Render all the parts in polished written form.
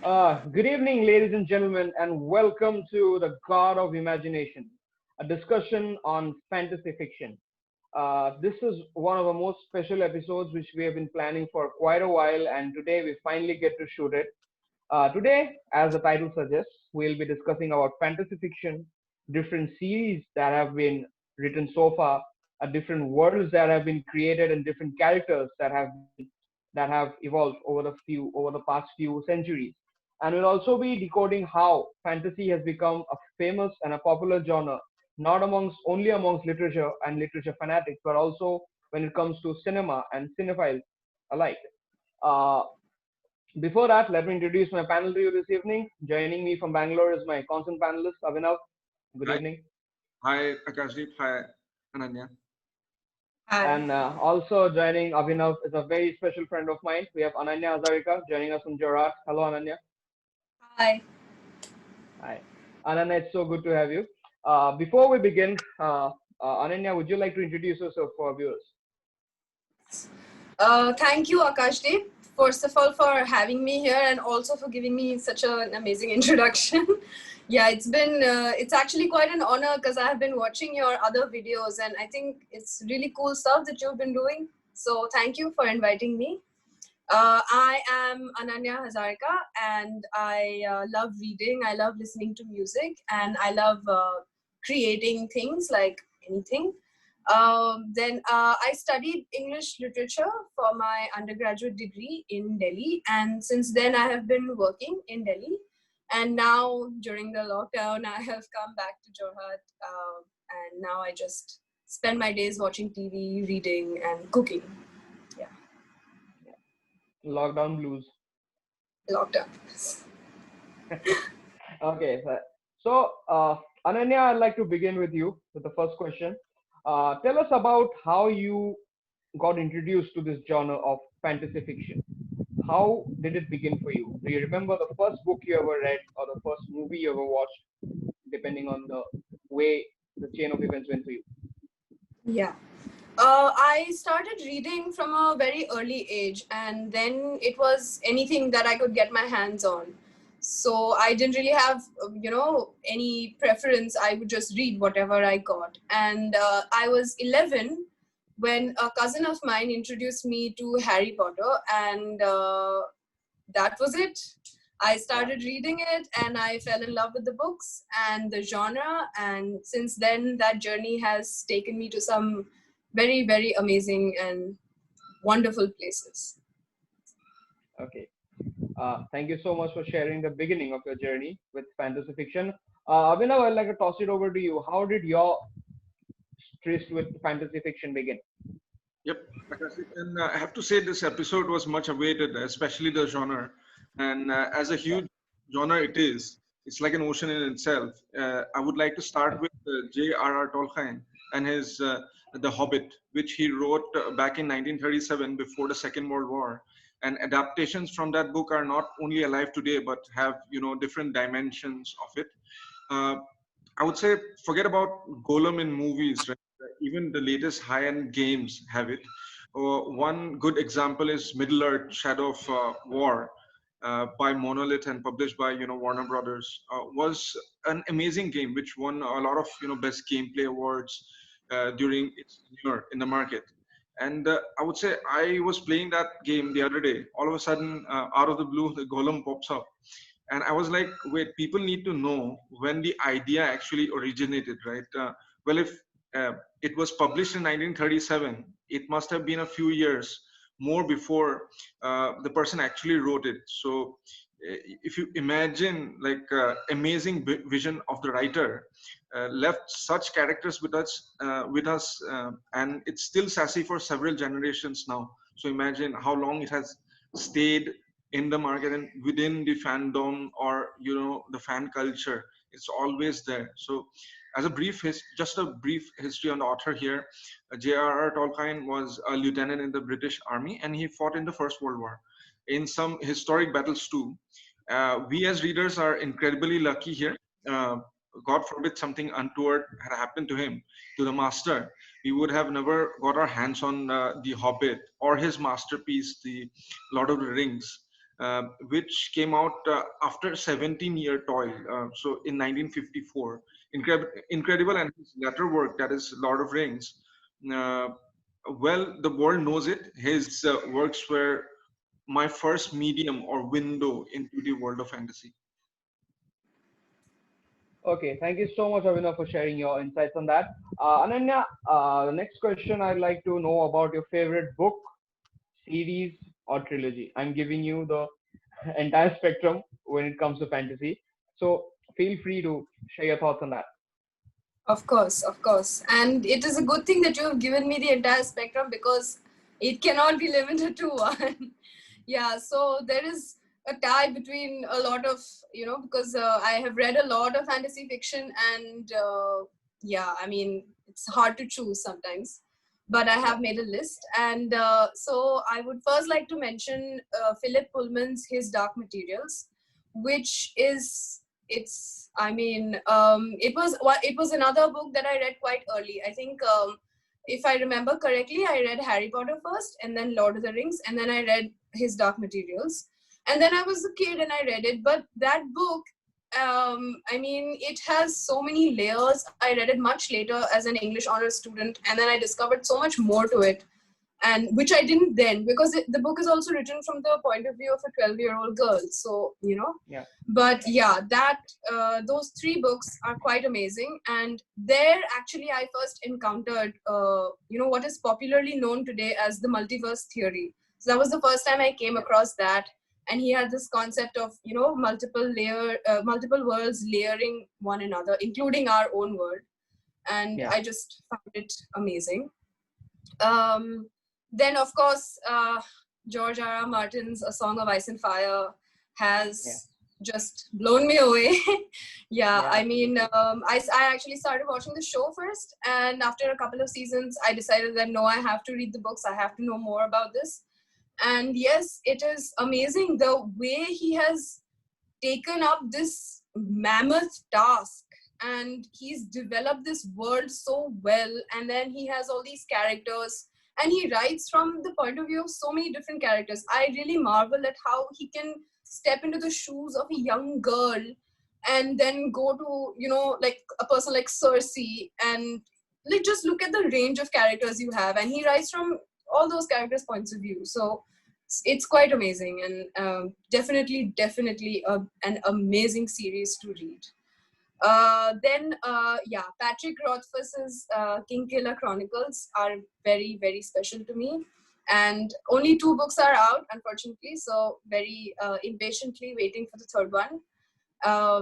Good evening, ladies and gentlemen, and welcome to the God of Imagination, a discussion on fantasy fiction. This is one of the most special episodes which we have been planning for quite a while, and today we finally get to shoot it. Today, as the title suggests, we'll be discussing about fantasy fiction, different series that have been written so far, different worlds that have been created, and different characters that have evolved over the past few centuries. And we'll also be decoding how fantasy has become a famous and a popular genre, not only amongst literature and literature fanatics, but also when it comes to cinema and cinephiles alike. Uh, Before that, let me introduce my panel to you this evening. Joining me from Bangalore is my constant panelist, Abhinav. Good Hi, evening. hi, Akashdeep. Hi, Ananya. Hi. And also joining Abhinav is a very special friend of mine. We have Ananya Hazarika joining us from Jorhat. Hello, Ananya. Hi. Hi. Ananya, it's so good to have you. Before we begin, Ananya, would you like to introduce yourself for our viewers? Thank you, Akashdeep, first of all, for having me here and also for giving me such an amazing introduction. Yeah, it's actually quite an honor because I have been watching your other videos and I think it's really cool stuff that you've been doing. So thank you for inviting me. I am Ananya Hazarika and I love reading, I love listening to music, and I love creating things like anything. Then I studied English literature for my undergraduate degree in Delhi, and since then I have been working in Delhi. And now during the lockdown, I have come back to Jorhat, and now I just spend my days watching TV, reading, and cooking. Yeah, Lockdown blues. lockdown. Okay, so Ananya, I'd like to begin with you with the first question. Tell us about how you got introduced to this genre of fantasy fiction. How did it begin for you? Do you remember the first book you ever read or the first movie you ever watched, depending on the way the chain of events went for you? Yeah. I started reading from a very early age, and then it was anything that I could get my hands on. So I didn't really have, any preference. I would just read whatever I got. And I was 11 when a cousin of mine introduced me to Harry Potter, and that was it. I Yeah. started reading it and I fell in love with the books and the genre. And since then, that journey has taken me to some very, very amazing and wonderful places. Okay. Thank you so much for sharing the beginning of your journey with fantasy fiction. Abhinav, I'd like to toss it over to you. How did your tryst with fantasy fiction begin? Yep, Akashdeep. And I have to say, this episode was much awaited, especially the genre. And as a Yeah. huge genre, it's like an ocean in itself. I would like to start with J.R.R. Tolkien and his The Hobbit, which he wrote back in 1937 before the Second World War. And adaptations from that book are not only alive today, but have different dimensions of it. Uh, I would say forget about Golem in movies, right? Even the latest high-end games have it. One good example is Middle Earth: Shadow of War by Monolith and published by Warner Brothers. Was an amazing game which won a lot of best gameplay awards during its tenure in the market. And I would say I was playing that game the other day. All of a sudden, out of the blue, the Golem pops up and I was like, wait, people need to know when the idea actually originated, right? Well, if it was published in 1937, it must have been a few years more before the person actually wrote it. So if you imagine like amazing vision of the writer left such characters with us, and it's still sassy for several generations now. So imagine how long it has stayed in the market and within the fandom or the fan culture. It's always there. So as a just a brief history on the author here, J.R.R. Tolkien was a lieutenant in the British Army and he fought in the First World War in some historic battles too. We as readers are incredibly lucky here. uh, God forbid something untoward had happened to him, to the master, we would have never got our hands on the Hobbit or his masterpiece, the Lord of the Rings. which came out after 17-year toil. So in 1954, incredible, and his latter work, that is Lord of Rings. Uh, well, the world knows it. His works were my first medium or window into the world of fantasy. Okay, thank you so much, Abhinav, for sharing your insights on that. Ananya, the next question I'd like to know about your favorite book, series, or trilogy. I'm giving you the entire spectrum when it comes to fantasy. So feel free to share your thoughts on that. Of course, of course. And it is a good thing that you have given me the entire spectrum because it cannot be limited to one. Yeah, so there is a tie between a lot of, because I have read a lot of fantasy fiction and yeah, I mean, it's hard to choose sometimes. But I Yeah, have made a list. And so I would first like to mention Philip Pullman's His Dark Materials, which is it's I mean it was another book that I read quite early. I think if I remember correctly, I read Harry Potter first and then Lord of the Rings, and then I read His Dark Materials, and then I was a kid and I read it. But that book, I mean, it has so many layers. I read it much later as an English honors student, and then I discovered so much more to it, and which I didn't then, because the book is also written from the point of view of a 12-year-old girl. So, yeah, but yeah, that those three books are quite amazing. And there, actually, I first encountered, what is popularly known today as the multiverse theory. So that was the first time I came yeah, across that. And he had this concept of, multiple worlds layering one another, including our own world. And yeah, I just found it amazing. Um, then, of course, George R. R. Martin's A Song of Ice and Fire yeah, has just blown me away. Yeah, yeah, I mean, absolutely. I actually started watching the show first, and after a couple of seasons, I decided that no, I have to read the books, I have to know more about this. And yes, it is amazing the way he has taken up this mammoth task, and he's developed this world so well, and then he has all these characters, and he writes from the point of view of so many different characters. I really marvel at how he can step into the shoes of a young girl and then go to, like a person like Cersei, and like just look at the range of characters you have, and he writes from all those characters points of view. So it's quite amazing, and definitely an amazing series to read. Then yeah, Patrick Rothfuss's Kingkiller Chronicles are very, very special to me, and only two books are out, unfortunately, so very impatiently waiting for the third one.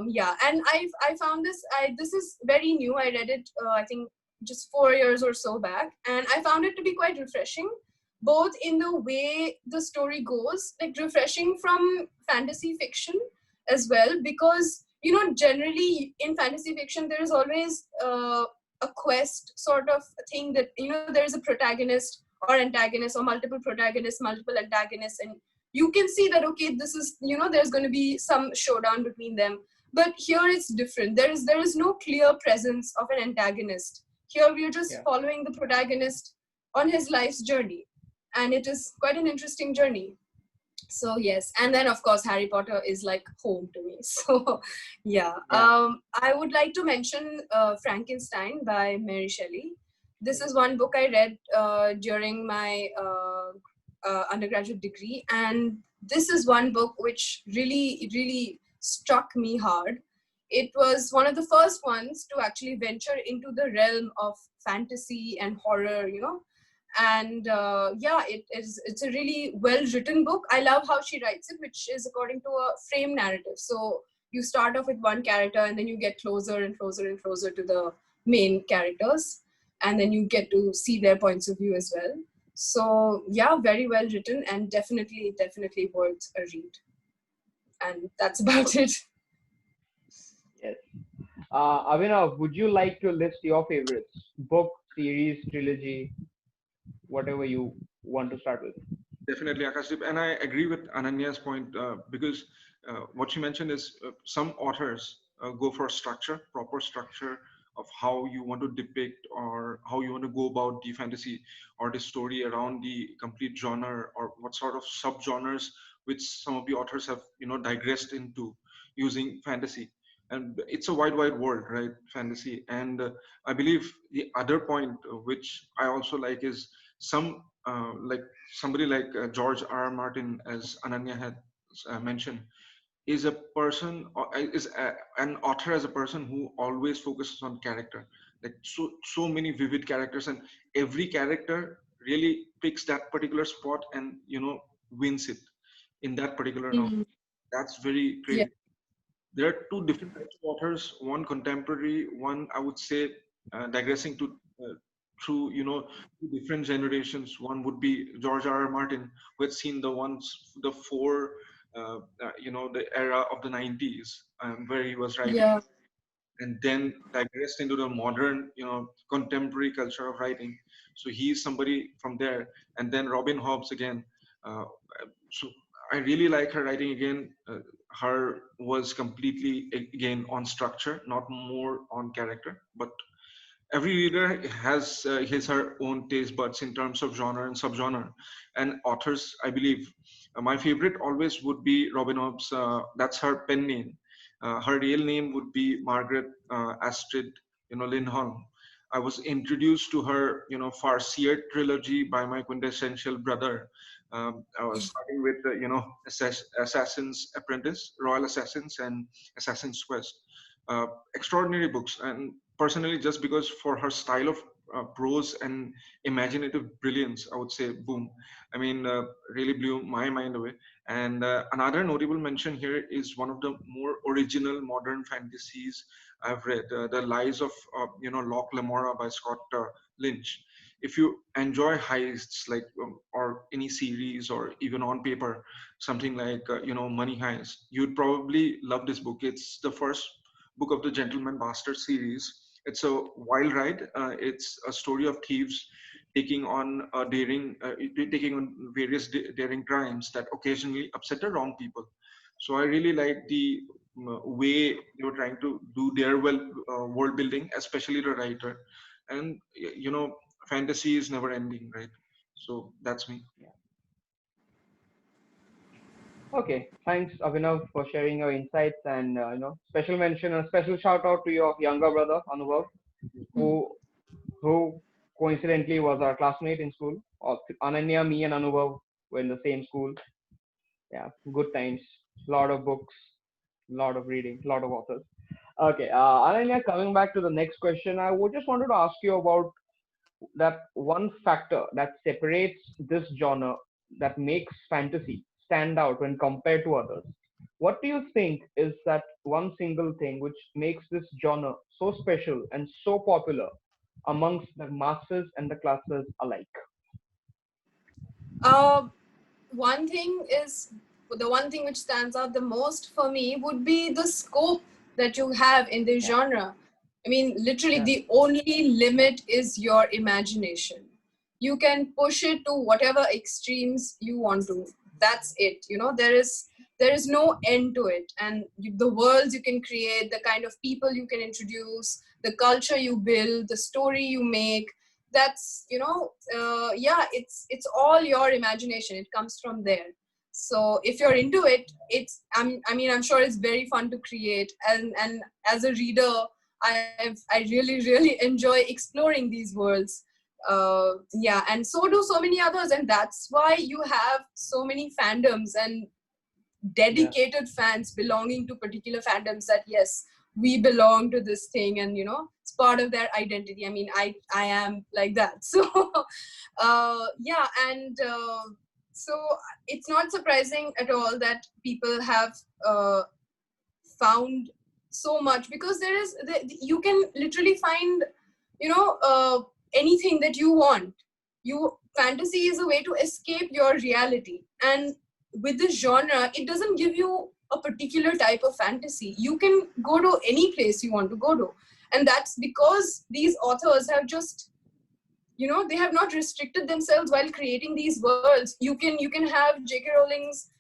Yeah, and I found this is very new. I read it I think just 4 years or so back, and I found it to be quite refreshing, both in the way the story goes, like refreshing from fantasy fiction as well, because generally in fantasy fiction there is always a quest sort of thing, that there is a protagonist or antagonist, or multiple protagonists, multiple antagonists, and you can see that, okay, this is, there's going to be some showdown between them. But here it's different. There is no clear presence of an antagonist. Here we are just Yeah, following the protagonist on his life's journey, and it is quite an interesting journey. So yes, and then of course Harry Potter is like home to me. So yeah, yeah, I would like to mention Frankenstein by Mary Shelley. This is one book I read during my undergraduate degree, and this is one book which really struck me hard. It was one of the first ones to actually venture into the realm of fantasy and horror, and yeah, it's a really well written book. I love how she writes it, which is according to a frame narrative. So you start off with one character, and then you get closer and closer and closer to the main characters, and then you get to see their points of view as well. So yeah, very well written, and definitely worth a read. And that's about it. yes. Avinav, would you like to list your favorites? Book, series, trilogy, whatever you want to start with. Definitely, Akashdeep, and I agree with Ananya's point because what she mentioned is some authors go for structure, proper structure of how you want to depict or how you want to go about the fantasy or the story around the complete genre, or what sort of subgenres which some of the authors have, digressed into using fantasy. And it's a wide world, right? Fantasy. And I believe the other point which I also like is like somebody like George R. Martin, as Ananya had mentioned, is a person an author as a person who always focuses on character, like so many vivid characters, and every character really picks that particular spot and wins it in that particular novel. Mm. That's very Yeah. crazy. There are two different types of authors, one contemporary, one I would say digressing to through two different generations. One would be George R. R. Martin, who had seen the four the era of the 90s, where he was writing, Yeah. and then digressed into the modern contemporary culture of writing. So he's somebody from there. And then Robin Hobbs again. uh, so I really like her writing again. Her was completely again on structure, not more on character, but every reader has his her own taste buds in terms of genre and subgenre and authors, I believe. My favorite always would be Robin Hobbs. That's her pen name. Her real name would be Margaret Astrid Lindholm. I was introduced to her Farseer trilogy by my quintessential brother. I was starting with Assassin's Apprentice, Royal Assassins, and Assassin's Quest. Extraordinary books. And personally, just because for her style of prose and imaginative brilliance, I would say boom. I mean, really blew my mind away. And another notable mention here is one of the more original modern fantasies I've read, The Lies of Locke Lamora by Scott Lynch. If you enjoy heists, like or any series, or even on paper something like Money Heist, you'd probably love this book. It's the first book of the Gentleman Bastard series. It's a wild ride. It's a story of thieves taking on taking on various daring crimes that occasionally upset the wrong people. So I really like the way they were trying to do their world building, especially the writer. And fantasy is never ending, right? So that's me. Okay, thanks Abhinav for sharing your insights, and special mention and special shout out to your younger brother Anubhav, who who coincidentally was our classmate in school. Ananya, me, and Anubhav were in the same school. Yeah, good times. Lot of books, lot of reading, lot of authors. Okay, Ananya, coming back to the next question, I would just wanted to ask you about that one factor that separates this genre, that makes fantasy stand out when compared to others. What do you think is that one single thing which makes this genre so special and so popular amongst the masses and the classes alike? Uh, one thing is the one thing which stands out the most for me would be the scope that you have in the Yeah, genre. I mean, literally, yeah, the only limit is your imagination. You can push it to whatever extremes you want to. That's it. There is no end to it, and the worlds you can create, the kind of people you can introduce, the culture you build, the story you make. That's yeah, it's all your imagination. It comes from there. So if you're into it, I'm sure it's very fun to create, and as a reader, I really enjoy exploring these worlds. Yeah, and so do so many others, and that's why you have so many fandoms and yeah, dedicated fans belonging to particular fandoms, that yes, we belong to this thing, and it's part of their identity. I mean, I am like that. So yeah, and so it's not surprising at all that people have found so much, because you can literally find anything that you want. You Fantasy is a way to escape your reality, and with this genre, it doesn't give you a particular type of fantasy. You can go to any place you want to go to, and that's because these authors have just they have not restricted themselves while creating these worlds. You can have J.K. Rowling's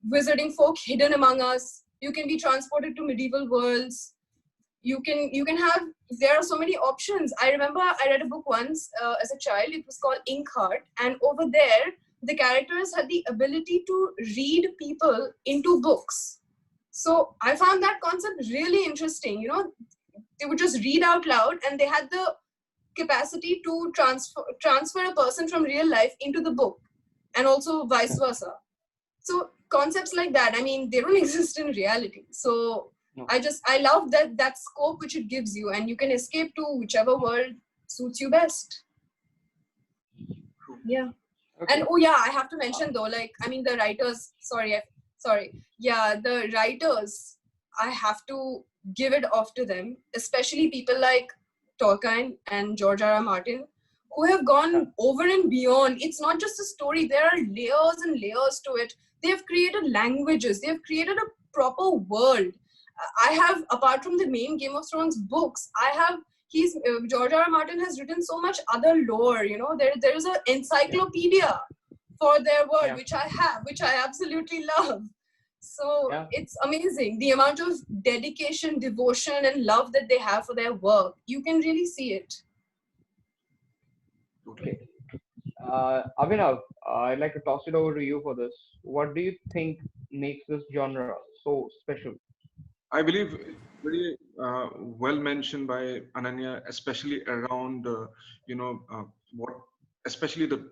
wizarding folk hidden among us. You can be transported to medieval worlds. You can have, there are so many options. I remember I read a book once as a child. It was called Inkheart, and over there the characters had the ability to read people into books. So I found that concept really interesting. You know, they would just read out loud, and they had the capacity to transfer a person from real life into the book, and also vice versa. So concepts like that, I mean, they don't exist in reality. So No. I love that scope which it gives you, and you can escape to whichever world suits you best. Yeah. Okay. And oh yeah, I have to mention though, like, I mean, the writers, sorry. Yeah, the writers, I have to give it off to them, especially people like Tolkien and George R. R. Martin, who have gone over and beyond. It's not just a story, there are layers and layers to it. They have created languages, they have created a proper world. I have, apart from the main Game of Thrones books, George R. R. Martin has written so much other lore. You know, there is an encyclopedia for their world, which I have, which I absolutely love. So it's amazing the amount of dedication, devotion, and love that they have for their work. You can really see it. Okay. Abhinav, I'd like to toss it over to you for this. What do you think makes this genre so special? I believe very well mentioned by Ananya, especially around what, especially the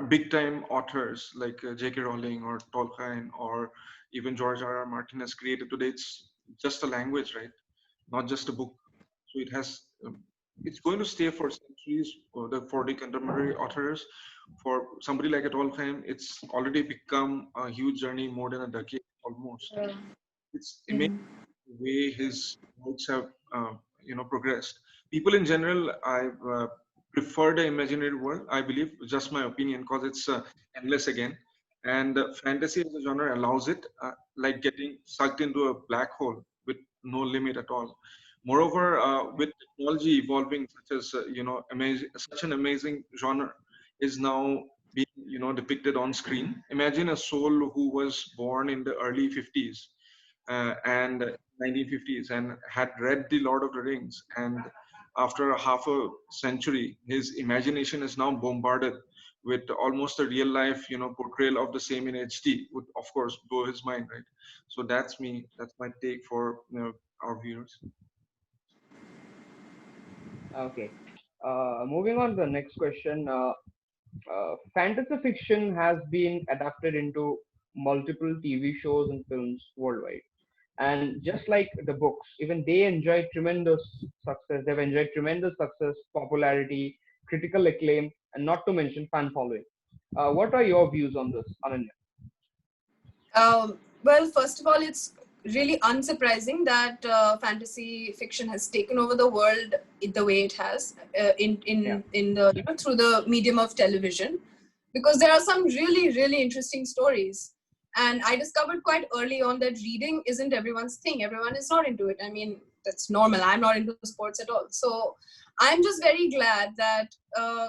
big time authors like J.K. Rowling or Tolkien or even George R. R. Martin has created today. It's just a language, right? Not just a book. So it has. It's going to stay for centuries. For the contemporary authors, for somebody like a Tolkien, it's already become a huge journey, more than a decade almost. It's amazing the way his works have progressed. People in general, I prefer the imaginary world. I believe, just my opinion, because it's endless again. And fantasy as a genre allows it, like getting sucked into a black hole with no limit at all. Moreover, with technology evolving, such as amazing, such an amazing genre is now being depicted on screen. Imagine a soul who was born in the early 50s and 1950s and had read The Lord of the Rings, and after half a century his imagination is now bombarded with almost a real life portrayal of the same in HD would of course blow his mind, right? So that's me, that's my take for our viewers. Okay. Moving on to the next question. Fantasy fiction has been adapted into multiple TV shows and films worldwide. And just like the books, even they enjoy tremendous success. They've enjoyed tremendous success, popularity, critical acclaim, and not to mention fan following. What are your views on this, Ananya? Well, first of all, it's really unsurprising that fantasy fiction has taken over the world in the way it has in the through the medium of television, because there are some really interesting stories. And I discovered quite early on that reading isn't everyone's thing. Everyone is not into it. I mean, that's normal. I'm not into sports at all. So I'm just very glad that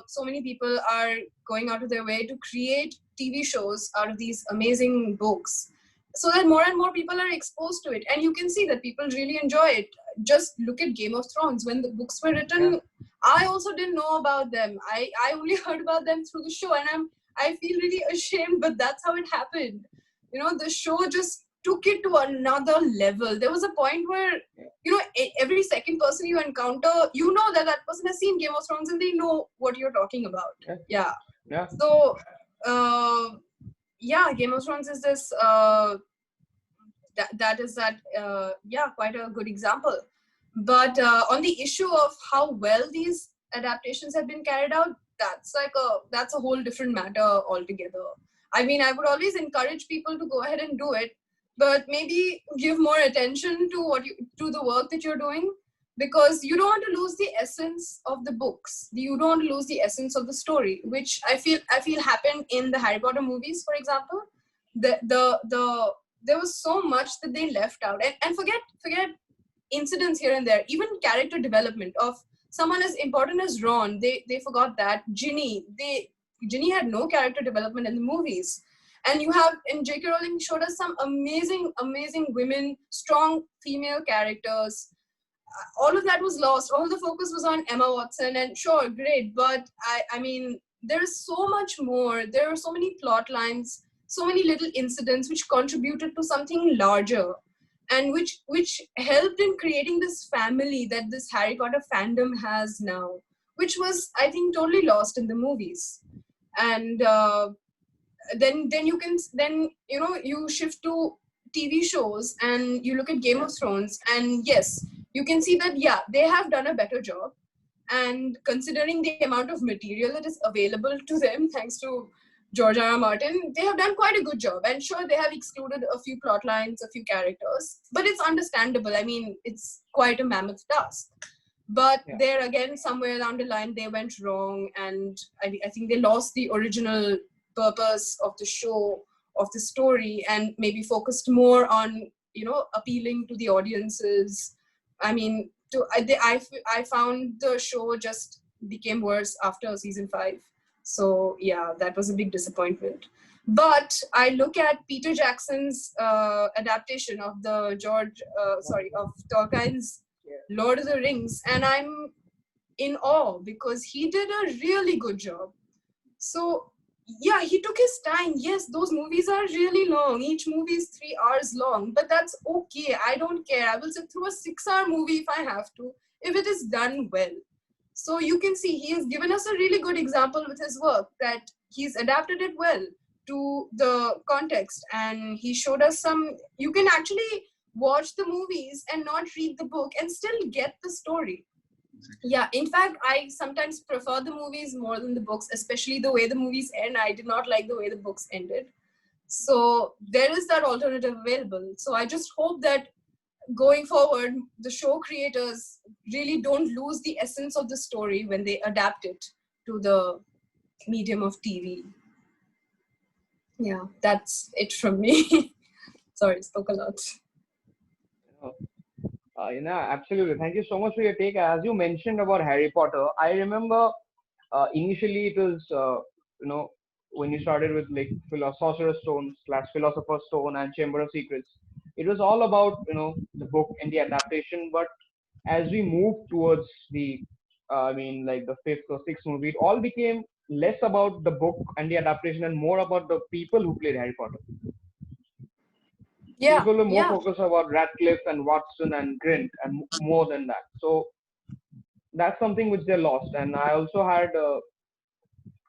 so many people are going out of their way to create TV shows out of these amazing books, so that more and more people are exposed to it. And you can see that people really enjoy it. Just look at Game of Thrones. When the books were written, I also didn't know about them. I only heard about them through the show, and I feel really ashamed, but that's how it happened. The show just took it to another level. There was a point where, every second person you encounter, that person has seen Game of Thrones and they know what you're talking about. Yeah. So, Game of Thrones is this, quite a good example. But on the issue of how well these adaptations have been carried out, that's a whole different matter altogether. I mean, I would always encourage people to go ahead and do it, but maybe give more attention to the work that you're doing, because you don't want to lose the essence of the books. You don't want to lose the essence of the story, which I feel happened in the Harry Potter movies, for example. There was so much that they left out, and forget incidents here and there, even character development of someone as important as Ron. They forgot that. Ginny had no character development in the movies. And J.K. Rowling showed us some amazing women, strong female characters. All of that was lost. All the focus was on Emma Watson, and sure, great, but I mean, there is so much more. There are so many plot lines, so many little incidents which contributed to something larger, and which helped in creating this family that this Harry Potter fandom has now, which was, I think, totally lost in the movies. And then you can, then you shift to TV shows and you look at Game of Thrones, and yes, you can see that, yeah, they have done a better job. And considering the amount of material that is available to them, thanks to George R. R. Martin, they have done quite a good job. And sure, they have excluded a few plot lines, a few characters, but it's understandable. I mean, it's quite a mammoth task. But Yeah. there again, somewhere along the line, they went wrong, and I think they lost the original purpose of the show, of the story, and maybe focused more on appealing to the audiences. I mean, I found the show just became worse after season 5. So yeah, that was a big disappointment. But I look at Peter Jackson's adaptation of of Tolkien's Yeah. Lord of the Rings, and I'm in awe because he did a really good job. So yeah, he took his time. Yes, those movies are really long. Each movie is 3 hours long, but that's okay. I don't care. I will sit through a 6-hour movie if I have to, if it is done well. So you can see he has given us a really good example with his work, that he's adapted it well to the context, and he showed us some. You can actually watch the movies and not read the book and still get the story. Yeah, in fact, I sometimes prefer the movies more than the books, especially the way the movies end. I did not like the way the books ended. So there is that alternative available. So I just hope that going forward, the show creators really don't lose the essence of the story when they adapt it to the medium of TV. Yeah, that's it from me. Sorry, spoke a lot. Absolutely. Thank you so much for your take. As you mentioned about Harry Potter, I remember initially it was, when you started with like Sorcerer's Stone slash Philosopher's Stone and Chamber of Secrets, it was all about, the book and the adaptation. But as we moved towards the, like the fifth or sixth movie, it all became less about the book and the adaptation and more about the people who played Harry Potter. Yeah, People were more yeah. focused about Radcliffe and Watson and Grint and more than that. So that's something which they lost. And I also had,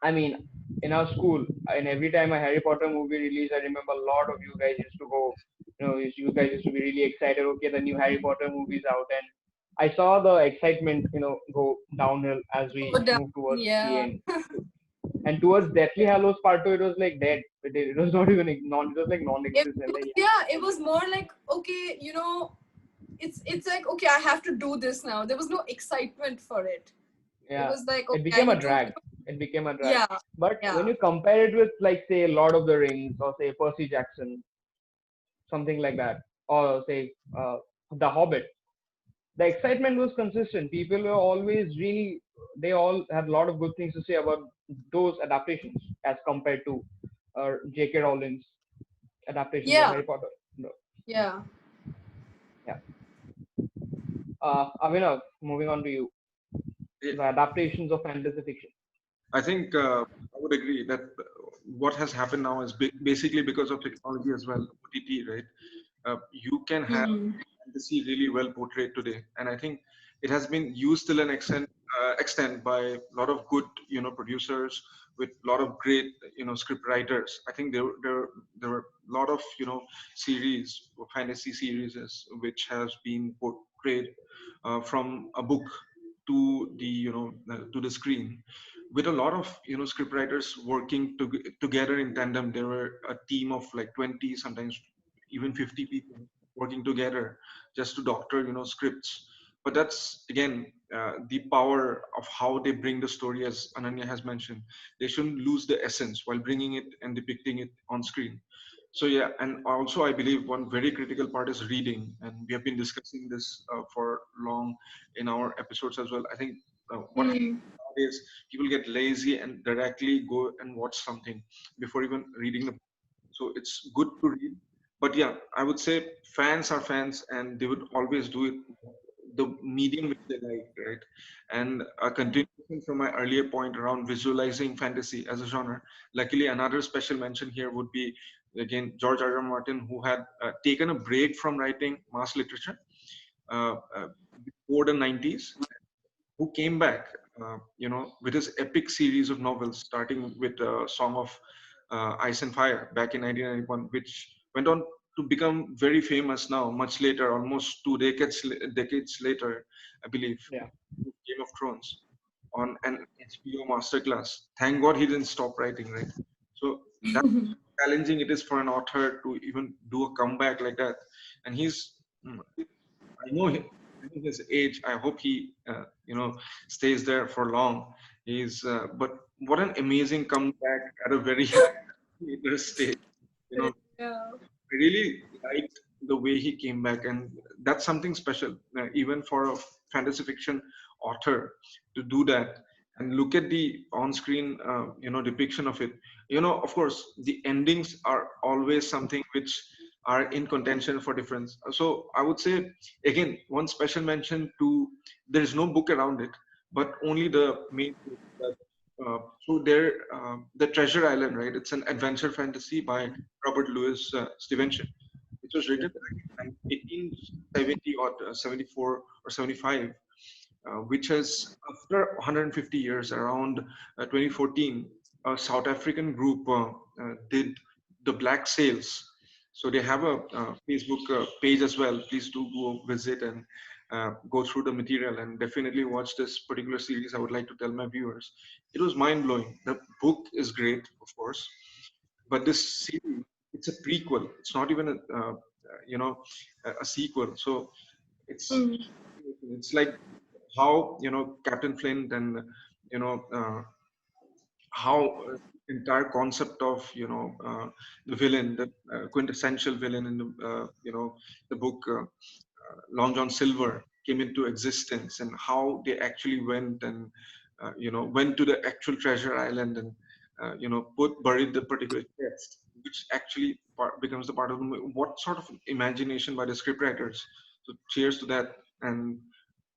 I mean, in our school, and every time a Harry Potter movie release, I remember a lot of you guys used to go, you guys used to be really excited. Okay, the new Harry Potter movie is out, and I saw the excitement, go downhill as we Go down. move towards the Yeah. end. And towards Deathly Hallows Part 2, it was like dead. It was not even non. It was like non-existent. Like, Yeah, it was more like, okay, it's like, okay, I have to do this now. There was no excitement for it. It yeah, was like, it okay, I became a need to. drag. It became a drag. Yeah, But when yeah, you compare it with, like, say, Lord of the Rings or say Percy Jackson, something like that, or say The Hobbit, the excitement was consistent. People were always really, they all had a lot of good things to say about those adaptations as compared to J.K. Rowling's adaptations of yeah, Harry Potter. No. yeah. Yeah. Abhinav, moving on to you. Yeah, The adaptations of fantasy fiction. I think I would agree that what has happened now is basically because of technology as well, OTT, right? You can have Hmm. fantasy really well portrayed today, and I think it has been used till an extent by a lot of good, producers with a lot of great, script writers. I think there were a lot of, series, fantasy series, which has been portrayed from a book to the, to the screen, with a lot of, scriptwriters working together in tandem. There were a team of like 20, sometimes even 50 people working together just to doctor, scripts. But that's again the power of how they bring the story. As Ananya has mentioned, they shouldn't lose the essence while bringing it and depicting it on screen. So yeah, and also I believe one very critical part is reading, and we have been discussing this for long in our episodes as well. I think what Hmm. is people get lazy and directly go and watch something before even reading the. So it's good to read, but yeah, I would say fans are fans, and they would always do it the medium which they like, right? And a continuation from my earlier point around visualizing fantasy as a genre. Luckily, another special mention here would be again George R. R. Martin, who had taken a break from writing mass literature before the 90s, who came back, with his epic series of novels, starting with Song of Ice and Fire back in 1991, which went on to become very famous now, much later, almost decades later, I believe, Yeah. Game of Thrones on an HBO masterclass. Thank God he didn't stop writing, right? So that's challenging it is for an author to even do a comeback like that. And I know I know his age. I hope he, stays there for long. But what an amazing comeback at a very later stage. You know, Yeah. I really liked the way he came back, and that's something special, even for a fantasy fiction author to do that. And look at the on-screen, depiction of it. Of course, the endings are always something which are in contention for difference. So I would say again, one special mention to there is no book around it, but only the main book. The Treasure Island, right? It's an adventure fantasy by Robert Louis Stevenson, which was written back in 1870 or 74 or 75, which has, after 150 years, around 2014, a South African group did the Black Sails. So they have a Facebook page as well. Please do go visit and go through the material and definitely watch this particular series. I would like to tell my viewers, it was mind blowing. The book is great, of course, but this series, it's a prequel. It's not even you know a sequel. So it's Mm. it's like how Captain Flint and you know uh, how entire concept of the villain, the quintessential villain in the book, Long John Silver, came into existence, and how they actually went and went to the actual treasure island and buried the particular text, which actually becomes the part of the movie. What sort of imagination by the scriptwriters! So cheers to that. And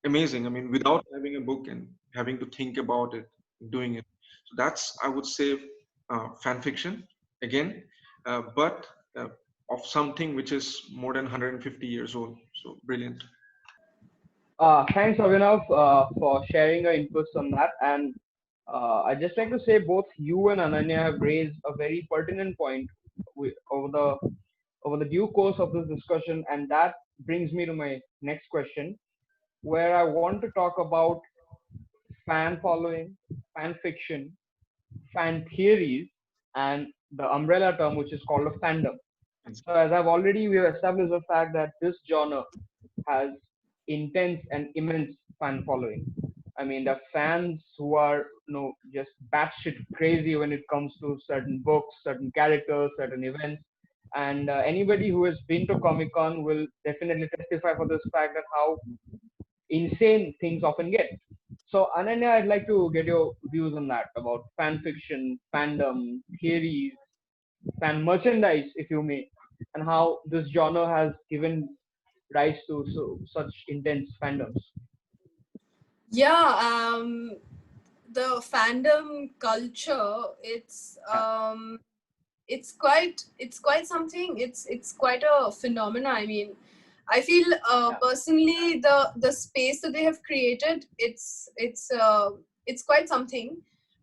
amazing. I mean, without having a book and having to think about it, doing it. So that's, I would say, fan fiction again, but of something which is more than 150 years old. So brilliant. Thanks, Abhinav, for sharing your inputs on that. And I'd just like to say both you and Ananya have raised a very pertinent point over the due course of this discussion, and that brings me to my next question, where I want to talk about fan following, fan fiction, fan theories, and the umbrella term which is called a fandom. So as we have established the fact that this genre has intense and immense fan following. I mean, the fans who are just batshit crazy when it comes to certain books, certain characters, certain events. And anybody who has been to Comic Con will definitely testify for this fact that how insane things often get. So Ananya, I'd like to get your views on that about fan fiction, fandom, theories, fan merchandise, if you may, and how this genre has given rise to such intense fandoms. Yeah, the fandom culture, Yeah, it's quite something. It's quite a phenomena. I mean, I feel yeah, personally the space that they have created, it's quite something,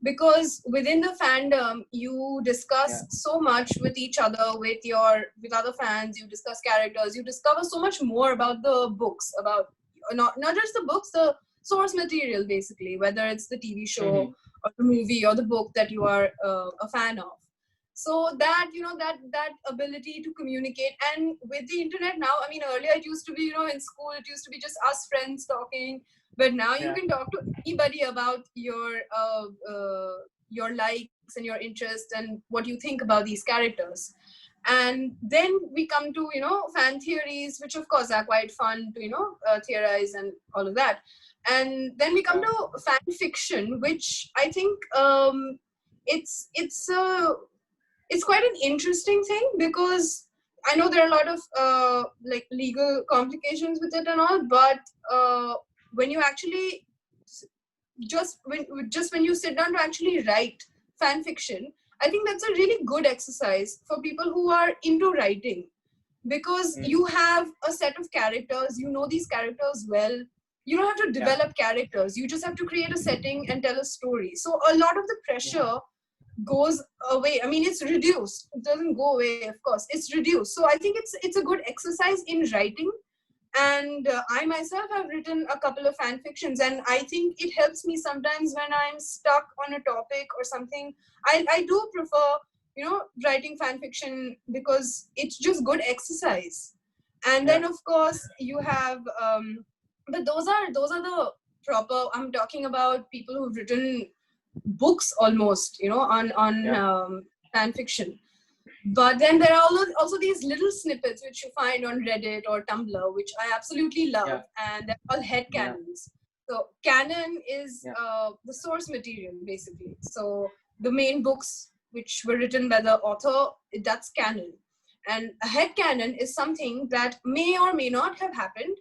because within the fandom you yeah, discuss so much with each other, with other fans. You discuss characters, you discover so much more about the books, about not just the books, the source material, basically, whether it's the TV hmm, show or the movie or the book that you are a fan of. So that, that ability to communicate, and with the internet now, I mean, earlier it used to be, in school it used to be just us friends talking, but now you yeah, can talk to anybody about your likes and your interests and what you think about these characters. And then we come to fan theories, which of course are quite fun to theorize and all of that. And then we come yeah, to fan fiction, which I think it's it's a it's quite an interesting thing, because I know there are a lot of like legal complications with it and all, but when you actually just when you sit down to actually write fan fiction, I think that's a really good exercise for people who are into writing, because Mm. you have a set of characters, you know these characters well. You don't have to Yeah. develop characters, you just have to create a setting and tell a story. So a lot of the Yeah. pressure goes away. I mean, it's reduced. It doesn't go away, of course. It's reduced. So I think it's a good exercise in writing. And I myself have written a couple of fan fictions, and I think it helps me sometimes when I'm stuck on a topic or something. I do prefer, writing fan fiction because it's just good exercise. And Yeah. then of course you have, but those are the proper. I'm talking about people who've written books almost, on Yeah. fan fiction. But then there are also these little snippets which you find on Reddit or Tumblr, which I absolutely love, Yeah. and they're called head Yeah. canons. So canon is Yeah. the source material, basically. So the main books which were written by the author, that's canon. And a head canon is something that may or may not have happened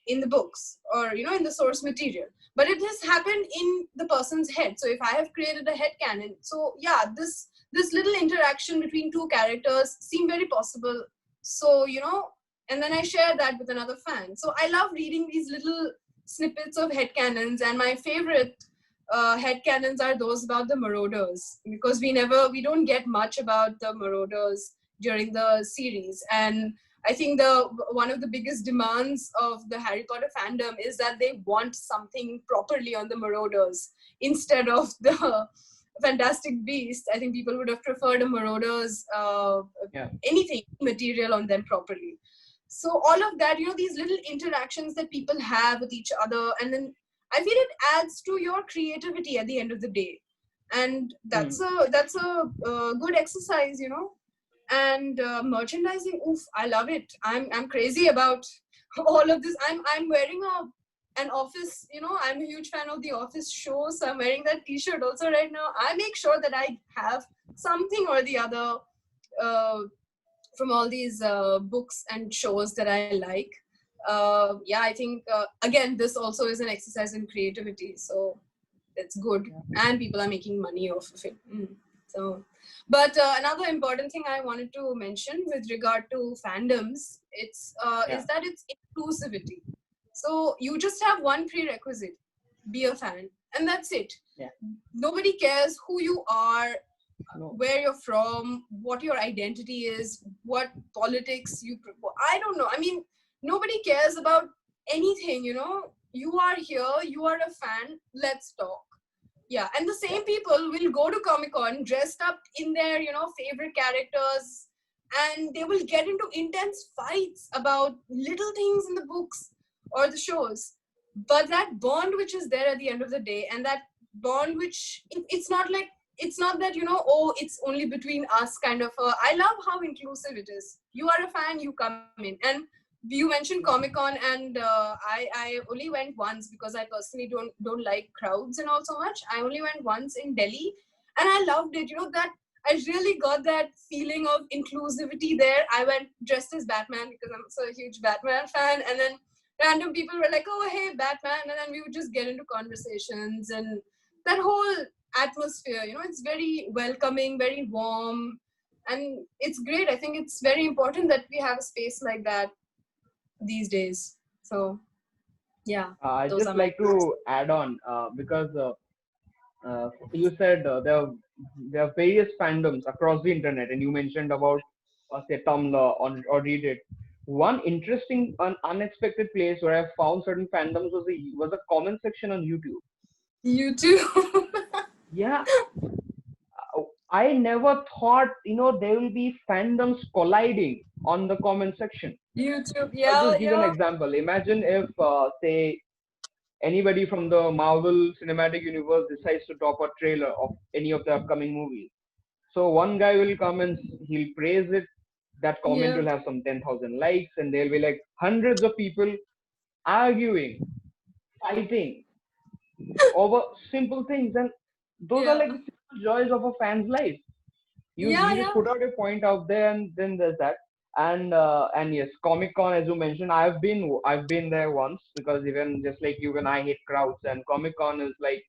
in the books, or in the source material, but it has happened in the person's head. So if I have created a head canon, so yeah, this little interaction between two characters seem very possible. So and then I share that with another fan. So I love reading these little snippets of head canons, and my favorite head canons are those about the Marauders, because we don't get much about the Marauders during the series. And I think the one of the biggest demands of the Harry Potter fandom is that they want something properly on the Marauders instead of the Fantastic Beasts. I think people would have preferred a Marauders, Yeah. anything material on them properly. So all of that, these little interactions that people have with each other, and then I feel it adds to your creativity at the end of the day, and Mm. that's a good exercise. And merchandising, oof, I love it. I'm crazy about all of this. I'm wearing an Office, I'm a huge fan of the Office show, so I'm wearing that t-shirt also right now. I make sure that I have something or the other uh, from all these books and shows that I like. Yeah, I think again, this also is an exercise in creativity, so it's good, Yeah. and people are making money off of it. So, but another important thing I wanted to mention with regard to fandoms, Yeah. is that it's inclusivity. So you just have one prerequisite: be a fan, and that's it. Yeah. Nobody cares who you are, No. where you're from, what your identity is, what politics you prefer. I don't know. I mean, nobody cares about anything. You are here, you are a fan. Let's talk. Yeah, and the Yeah. same people will go to Comic-Con dressed up in their, favorite characters, and they will get into intense fights about little things in the books or the shows. But that bond which is there at the end of the day, and that bond which it's not like, it's not that, oh, it's only between us kind of. I love how inclusive it is. You are a fan, you come in. And you mentioned Comic-Con, and I only went once because I personally don't like crowds and all so much. I only went once in Delhi, and I loved it. That I really got that feeling of inclusivity there. I went dressed as Batman because I'm so a huge Batman fan, and then random people were like, "Oh, hey, Batman," and then we would just get into conversations, and that whole atmosphere. It's very welcoming, very warm, and it's great. I think it's very important that we have a space like that these days. So yeah, I those just are my like thoughts. to add on because you said there are various fandoms across the internet, and you mentioned about say Tumblr or Reddit. One interesting, unexpected place where I found certain fandoms was a comment section on YouTube. You too. Yeah, I never thought there will be fandoms colliding on the comment section. YouTube. I'll Yeah, just give an yeah, example. Imagine if say anybody from the Marvel Cinematic Universe decides to drop a trailer of any of the upcoming movies. So one guy will come and he'll praise it. That comment yeah, will have some 10,000 likes, and there'll be like hundreds of people arguing, fighting over simple things. And those are yeah, like the simple joys of a fan's life. You yeah, you just yeah, put out a point out there, and then there's that. And yes, Comic Con, as you mentioned, I've been there once, because even just like you, when I hate crowds, and Comic Con is like,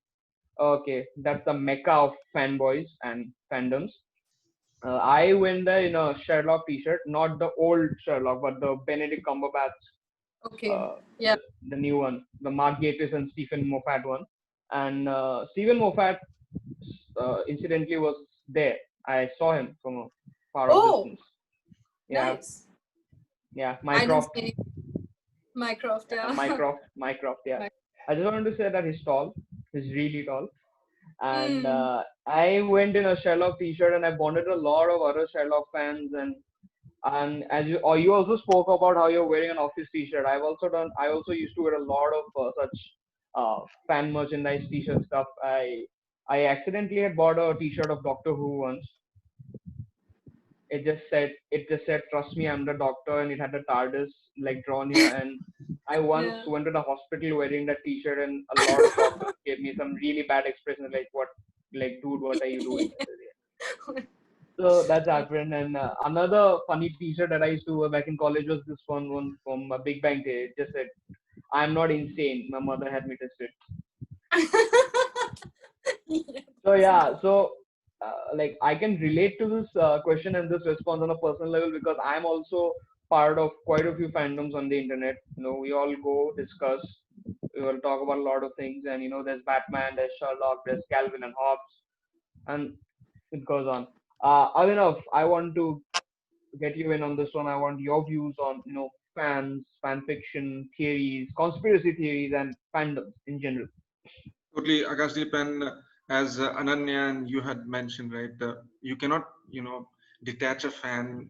okay, that's the mecca of fanboys and fandoms. I went there in a Sherlock T-shirt, not the old Sherlock, but the Benedict Cumberbatch, Okay. uh, Yeah. the new one, the Mark Gatiss and Stephen Moffat one. And Stephen Moffat, incidentally, was there. I saw him from a far off Oh, distance. Yeah, nice. yeah, I didn't see Mycroft, any Mycroft. yeah, Yeah. Mycroft. Yeah, I just wanted to say that he's tall. He's really tall. And Mm, I went in a Sherlock T-shirt, and I bonded a lot of other Sherlock fans. And as you, or you also spoke about how you're wearing an office T-shirt. I also used to wear a lot of such fan merchandise T-shirt stuff. I accidentally had bought a T-shirt of Doctor Who once. It just said trust me, I'm the doctor, and it had the TARDIS like drawn here. And I once yeah. went to the hospital wearing that T-shirt, and a lot of doctors gave me some really bad expressions like, what, like, dude, what are you doing? So that's happened. And another funny T-shirt that I used to wear back in college was this one from Big Bang Theory. It just said, I'm not insane, my mother had me tested. Yeah, So that's yeah, interesting. so like I can relate to this question and this response on a personal level, because I'm also part of quite a few fandoms on the internet. We all go discuss, we will talk about a lot of things, and there's Batman, there's Sherlock, there's Calvin and Hobbes, and it goes on. Abhinav, I want to get you in on this one. I want your views on fans, fan fiction theories, conspiracy theories, and fandoms in general. Totally, Akashdeep, and as Ananya and you had mentioned, right? You cannot, detach a fan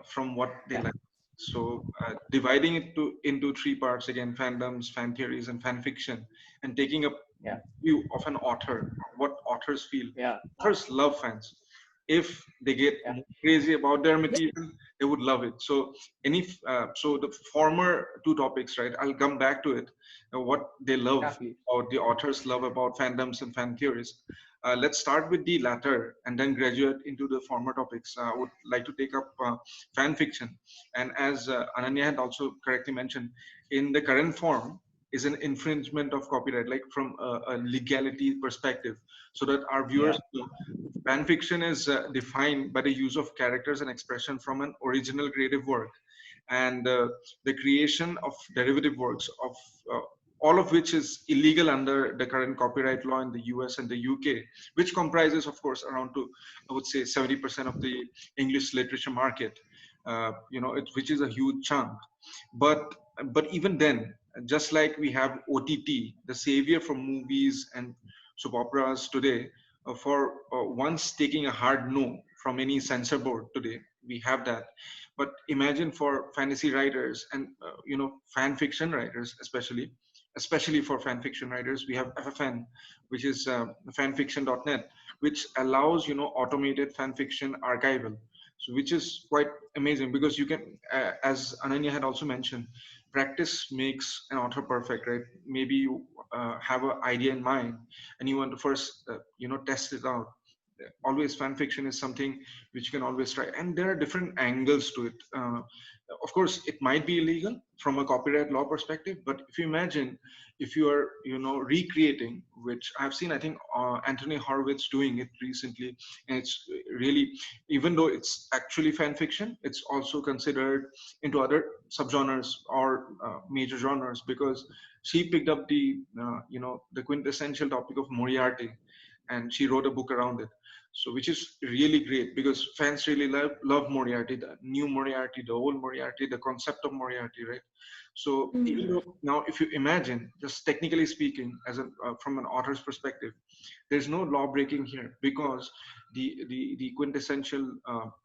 from what they Yeah, like. So dividing it into three parts again: fandoms, fan theories, and fan fiction, and taking a yeah, view of an author, what authors feel. yeah, Authors love fans. If they get yeah, crazy about their material, they would love it. So so the former two topics, right? I'll come back to it. What they yeah, love, please. or the authors love about fandoms and fan theories. Let's start with the latter and then graduate into the former topics. I would like to take up fan fiction. And as Ananya had also correctly mentioned, in the current form is an infringement of copyright, like from a legality perspective, so that our Yeah, viewers know. Fan fiction is defined by the use of characters and expression from an original creative work, and the creation of derivative works of all of which is illegal under the current copyright law in the US and the UK, which comprises, of course, around to, I would say, 70% of the English literature market. Which is a huge chunk. But even then, just like we have OTT, the savior for movies and soap operas today, for once taking a hard no from any censor board today, we have that. But imagine for fantasy writers and fan fiction writers, especially for fan fiction writers, we have FFN, which is fanfiction.net, which allows automated fan fiction archival. So which is quite amazing, because you can, as Ananya had also mentioned, practice makes an author perfect, right? Maybe you have an idea in mind and you want to first test it out. Always fan fiction is something which you can always try, and there are different angles to it. Of course, it might be illegal from a copyright law perspective, but if you imagine, if you are recreating, which I've seen, I think Anthony Horowitz doing it recently, and it's really, even though it's actually fan fiction, it's also considered into other subgenres or major genres, because she picked up the quintessential topic of Moriarty, and she wrote a book around it. So which is really great, because fans really love Moriarty, the new Moriarty, the old Moriarty, the concept of Moriarty, right? So even Mm. though, now if you imagine, just technically speaking, as a from an author's perspective, there's no law breaking here, because the quintessential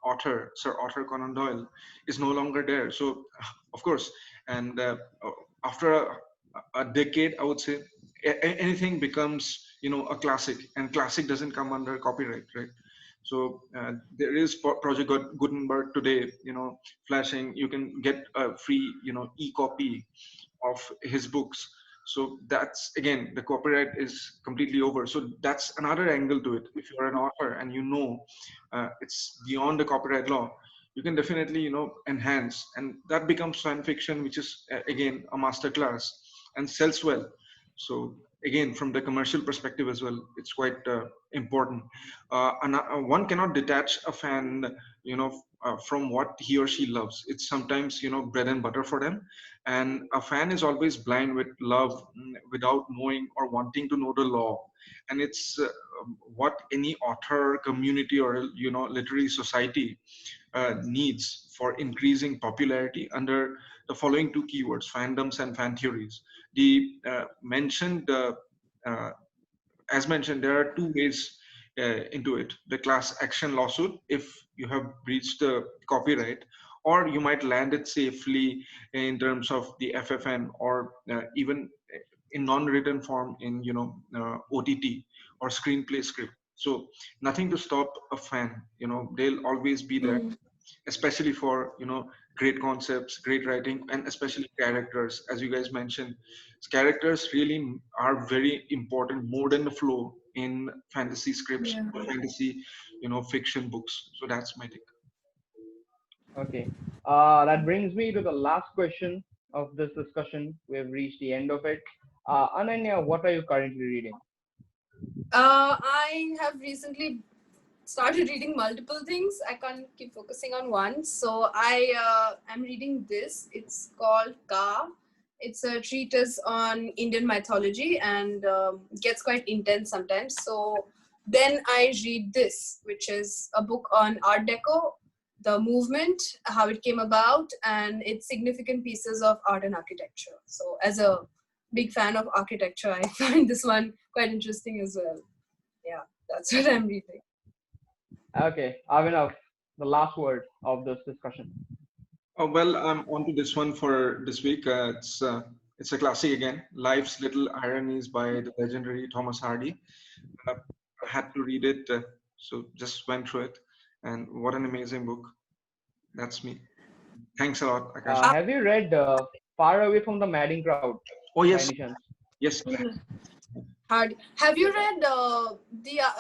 author, Sir Arthur Conan Doyle, is no longer there. So of course, and after a decade, I would say, anything becomes a classic, and classic doesn't come under copyright, right? So there is Project Gutenberg today, flashing. You can get a free e-copy of his books. So that's, again, the copyright is completely over. So that's another angle to it. If you're an author and it's beyond the copyright law, you can definitely enhance, and that becomes fan fiction, which is again a master class and sells well. So again, from the commercial perspective as well, it's quite important. One cannot detach a fan from what he or she loves. It's sometimes bread and butter for them, and a fan is always blind with love, without knowing or wanting to know the law. And it's what any author community or literary society needs for increasing popularity under the following two keywords: fandoms and fan theories. The mentioned uh, as mentioned, there are two ways into it: the class action lawsuit, if you have breached the copyright, or you might land it safely in terms of the FFN, or even in non-written form in OTT or screenplay script. So nothing to stop a fan. They'll always be there, Mm. especially for great concepts, great writing, and especially characters. As you guys mentioned, characters really are very important, more than the flow in fantasy scripts, Yeah. fantasy fiction books. So that's my take. Okay. That brings me to the last question of this discussion. We have reached the end of it. Ananya, what are you currently reading? I have recently started reading multiple things. I can't keep focusing on one. So I am reading this. It's called Ka. It's a treatise on Indian mythology and gets quite intense sometimes. So then I read this, which is a book on Art Deco, the movement, how it came about, and its significant pieces of art and architecture. So as a big fan of architecture, I find this one quite interesting as well. Yeah, that's what I'm reading. Okay, Abhinav, the last word of this discussion. Well, I'm on to this one for this week. It's a classic again, Life's Little Ironies by the legendary Thomas Hardy. uh, I had to read it, so just went through it, and what an amazing book. That's me. Thanks a lot, Akash. Have you read Far Away from the Madding Crowd Oh by yes, any chance? yes. Hard. Have you read the?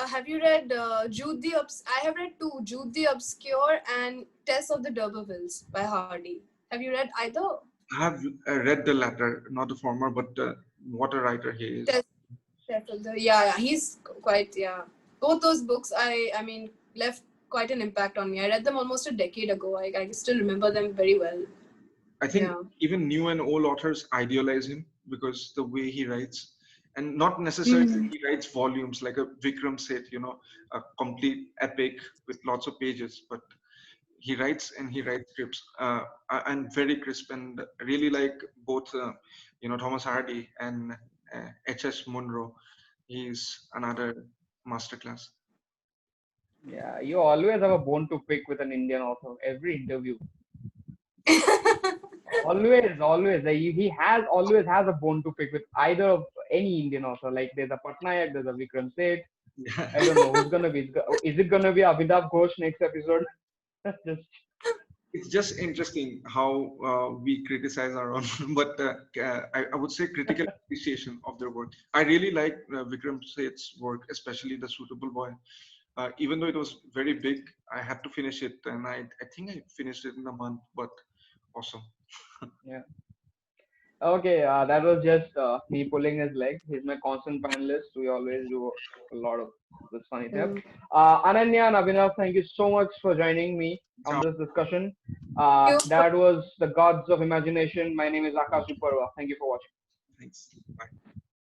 Have you read Jude the I have read two: Jude the Obscure and Tess of the D'Urbervilles by Hardy. Have you read either? I have read the latter, not the former, but what a writer he is. Tess, Tess of the yeah. He's quite yeah. Both those books I mean left quite an impact on me. I read them almost a decade ago. I still remember them very well. I think Yeah. even new and old authors idealize him because the way he writes, and not necessarily Mm. he writes volumes like a Vikram Seth, a complete epic with lots of pages, but he writes scripts, and very crisp, and really like both Thomas Hardy and H.S. Munro. He's another masterclass. Yeah, you always have a bone to pick with an Indian author. Every interview, always. Like, he has always has a bone to pick with either of any Indian author. Like there's a Patnaik, there's a Vikram Seth. Yeah. I don't know who's gonna be. Is it gonna be Abhinav Ghosh next episode? Just It's just interesting how we criticize our own, but I would say critical appreciation of their work. I really like Vikram Seth's work, especially The Suitable Boy. Even though it was very big, I had to finish it, and I think I finished it in a month. But awesome. yeah. Okay, that was just me pulling his leg. He's my constant panelist. We always do a lot of this funny stuff. Mm. Ananya and Abhinav, thank you so much for joining me on So, this discussion. You That was the Gods of Imagination. My name is Akashdeep Baruah. Thank you for watching. thanks. Bye.